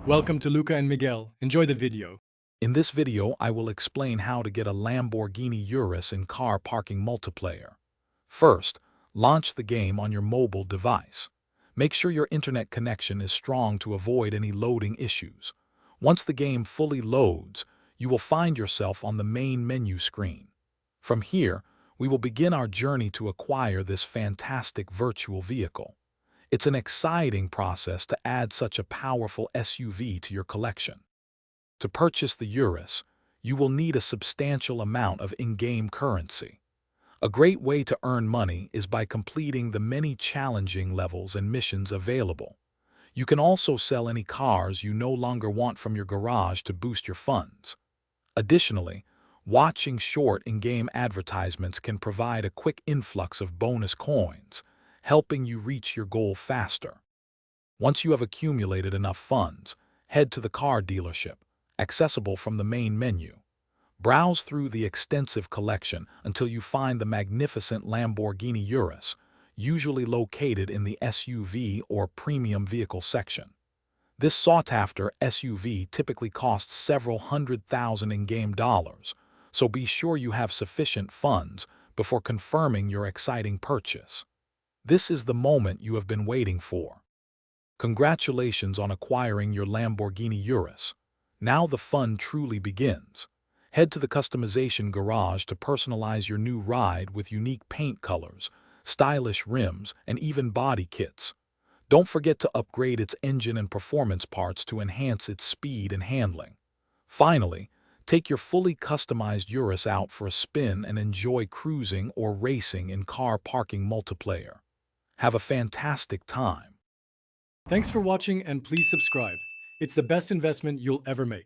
Welcome to Luca and Miguel. Enjoy the video. In this video, I will explain how to get a Lamborghini Urus in car parking multiplayer. First, launch the game on your mobile device. Make sure your internet connection is strong to avoid any loading issues. Once the game fully loads, you will find yourself on the main menu screen. From here, we will begin our journey to acquire this fantastic virtual vehicle. It's an exciting process to add such a powerful SUV to your collection. To purchase the Urus, you will need a substantial amount of in-game currency. A great way to earn money is by completing the many challenging levels and missions available. You can also sell any cars you no longer want from your garage to boost your funds. Additionally, watching short in-game advertisements can provide a quick influx of bonus coins, helping you reach your goal faster. Once you have accumulated enough funds, head to the car dealership, accessible from the main menu. Browse through the extensive collection until you find the magnificent Lamborghini Urus, usually located in the SUV or premium vehicle section. This sought-after SUV typically costs several $100,000 in-game dollars, so be sure you have sufficient funds before confirming your exciting purchase. This is the moment you have been waiting for. Congratulations on acquiring your Lamborghini Urus. Now the fun truly begins. Head to the customization garage to personalize your new ride with unique paint colors, stylish rims, and even body kits. Don't forget to upgrade its engine and performance parts to enhance its speed and handling. Finally, take your fully customized Urus out for a spin and enjoy cruising or racing in car parking multiplayer. Have a fantastic time. Thanks for watching and please subscribe. It's the best investment you'll ever make.